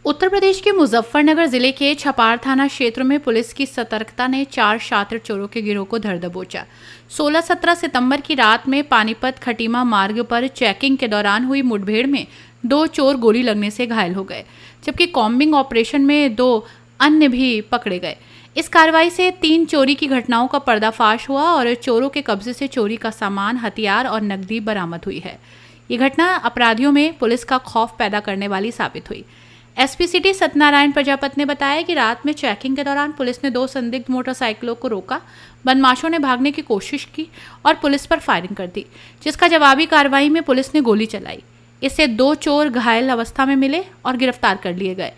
उत्तर प्रदेश के मुजफ्फरनगर जिले के छपार थाना क्षेत्र में पुलिस की सतर्कता ने 4 शातिर चोरों के गिरोह को धर दबोचा। 16-17 सितंबर की रात में पानीपत खटीमा मार्ग पर चेकिंग के दौरान हुई मुठभेड़ में 2 चोर गोली लगने से घायल हो गए, जबकि कॉम्बिंग ऑपरेशन में 2 अन्य भी पकड़े गए। इस कार्रवाई से 3 चोरी की घटनाओं का पर्दाफाश हुआ और चोरों के कब्जे से चोरी का सामान, हथियार और नकदी बरामद हुई है। ये घटना अपराधियों में पुलिस का खौफ पैदा करने वाली साबित हुई। एसपी सिटी सत्यनारायण प्रजापत ने बताया कि रात में चेकिंग के दौरान पुलिस ने 2 संदिग्ध मोटरसाइकिलों को रोका। बदमाशों ने भागने की कोशिश की और पुलिस पर फायरिंग कर दी, जिसका जवाबी कार्रवाई में पुलिस ने गोली चलाई। इससे 2 चोर घायल अवस्था में मिले और गिरफ्तार कर लिए गए।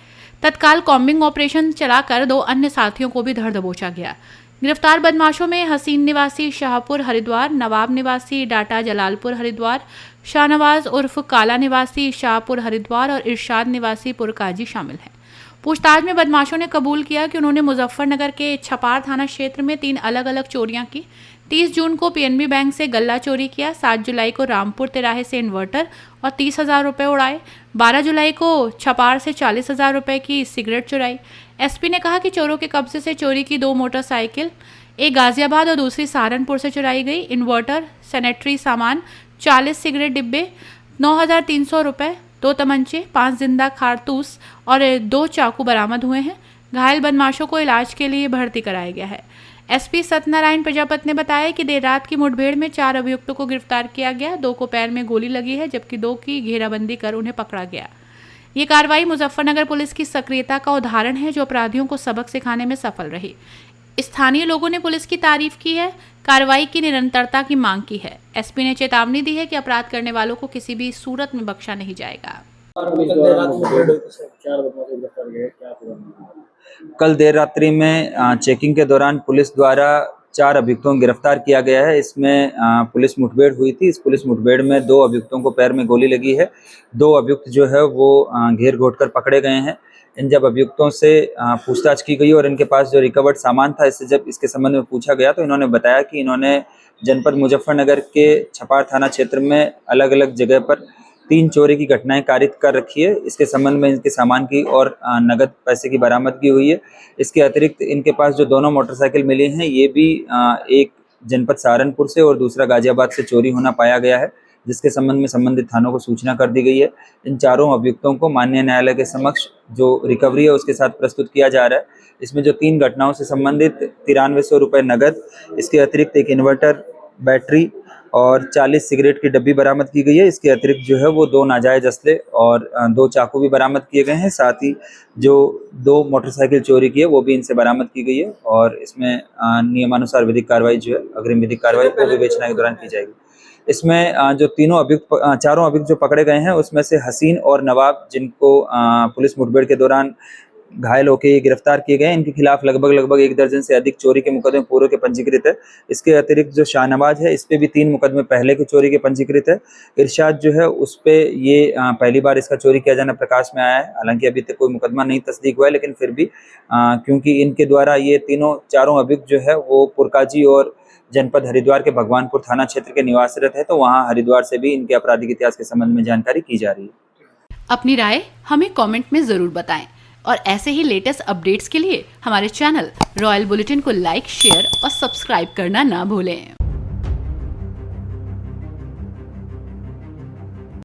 तत्काल कॉम्बिंग ऑपरेशन चलाकर 2 अन्य साथियों को भी धर दबोचा गया। गिरफ्तार बदमाशों में हसीन निवासी शाहपुर हरिद्वार, नवाब निवासी डाटा जलालपुर हरिद्वार, शाहनवाज उर्फ काला निवासी शाहपुर हरिद्वार और इरशाद निवासी पुरकाजी शामिल हैं। पूछताछ में बदमाशों ने कबूल किया कि उन्होंने मुजफ्फरनगर के छपार थाना क्षेत्र में 3 अलग अलग चोरियां की। 30 जून को पीएनबी बैंक से गल्ला चोरी किया, 7 जुलाई को रामपुर तिराहे से इन्वर्टर और 30,000 रुपये उड़ाए, 12 जुलाई को छपार से 40,000 रुपये की सिगरेट चुराई। एसपी ने कहा कि चोरों के कब्जे से चोरी की 2 मोटरसाइकिल, एक गाजियाबाद और दूसरी सहारनपुर से चुराई गई, इन्वर्टर, सैनिटरी सामान, 40 सिगरेट डिब्बे, 9,300 रुपये, 2 तमंचे, 5 जिंदा कारतूस और 2 चाकू बरामद हुए हैं। घायल बदमाशों को इलाज के लिए भर्ती कराया गया है। एसपी सत्यनारायण प्रजापत ने बताया कि देर रात की मुठभेड़ में 4 अभियुक्तों को गिरफ्तार किया गया। 2 को पैर में गोली लगी है, जबकि 2 की घेराबंदी कर उन्हें पकड़ा गया। ये कार्रवाई मुजफ्फरनगर पुलिस की सक्रियता का उदाहरण है, जो अपराधियों को सबक सिखाने में सफल रही। स्थानीय लोगों ने पुलिस की तारीफ की है, कार्रवाई की निरंतरता की मांग की है। एसपी ने चेतावनी दी है कि अपराध करने वालों को किसी भी सूरत में बख्शा नहीं जाएगा। कल देर रात्रि में चेकिंग के दौरान पुलिस द्वारा 4 अभियुक्तों को गिरफ्तार किया गया है। इसमें पुलिस मुठभेड़ हुई थी। इस पुलिस मुठभेड़ में 2 अभियुक्तों को पैर में गोली लगी है। 2 अभियुक्त जो है वो घेर घोट कर पकड़े गए हैं। इन जब अभियुक्तों से पूछताछ की गई और इनके पास जो रिकवर्ड सामान था, इससे जब इसके संबंध में पूछा गया तो इन्होंने बताया कि इन्होंने जनपद मुजफ्फरनगर के छपार थाना क्षेत्र में अलग अलग जगह पर 3 चोरी की घटनाएं कारित कर रखी है। इसके संबंध में इनके सामान की और नगद पैसे की बरामदगी हुई है। इसके अतिरिक्त इनके पास जो दोनों मोटरसाइकिल मिली हैं, ये भी एक जनपद सहारनपुर से और दूसरा गाजियाबाद से चोरी होना पाया गया है, जिसके संबंध में संबंधित थानों को सूचना कर दी गई है। इन चारों अभियुक्तों को माननीय न्यायालय के समक्ष जो रिकवरी है उसके साथ प्रस्तुत किया जा रहा है। इसमें जो 3 घटनाओं से संबंधित 9300 रुपये नगद, इसके अतिरिक्त एक इन्वर्टर, बैटरी और 40 सिगरेट की डब्बी बरामद की गई है। इसके अतिरिक्त जो है वो 2 नाजायज असले और 2 चाकू भी बरामद किए गए हैं। साथ ही जो 2 मोटरसाइकिल चोरी की है वो भी इनसे बरामद की गई है और इसमें नियमानुसार विधिक कार्रवाई जो है, अग्रिम विधिक कार्रवाई को विवेचना के दौरान की जाएगी। इसमें जो चारों अभियुक्त जो पकड़े गए हैं उसमें से हसीन और नवाब, जिनको पुलिस मुठभेड़ के दौरान घायल होकर गिरफ्तार किए गए, इनके खिलाफ लगभग 1 दर्जन से अधिक चोरी के मुकदमे पूर्व के पंजीकृत है। इसके अतिरिक्त जो शाहनवाज है, इस पे भी 3 मुकदमे पहले के चोरी के पंजीकृत है। इरशाद जो है उस पे ये पहली बार इसका चोरी किया जाना प्रकाश में आया है। हालांकि अभी तक कोई मुकदमा नहीं तस्दीक हुआ है, लेकिन फिर भी क्योंकि इनके द्वारा ये चारों अभियुक्त जो है वो पुरकाजी और जनपद हरिद्वार के भगवानपुर थाना क्षेत्र के निवासरत है, तो वहाँ हरिद्वार से भी इनके आपराधिक इतिहास के संबंध में जानकारी की जा रही है। अपनी राय हमें कमेंट में जरूर बताएं और ऐसे ही लेटेस्ट अपडेट्स के लिए हमारे चैनल रॉयल बुलेटिन को लाइक, शेयर और सब्सक्राइब करना ना भूलें।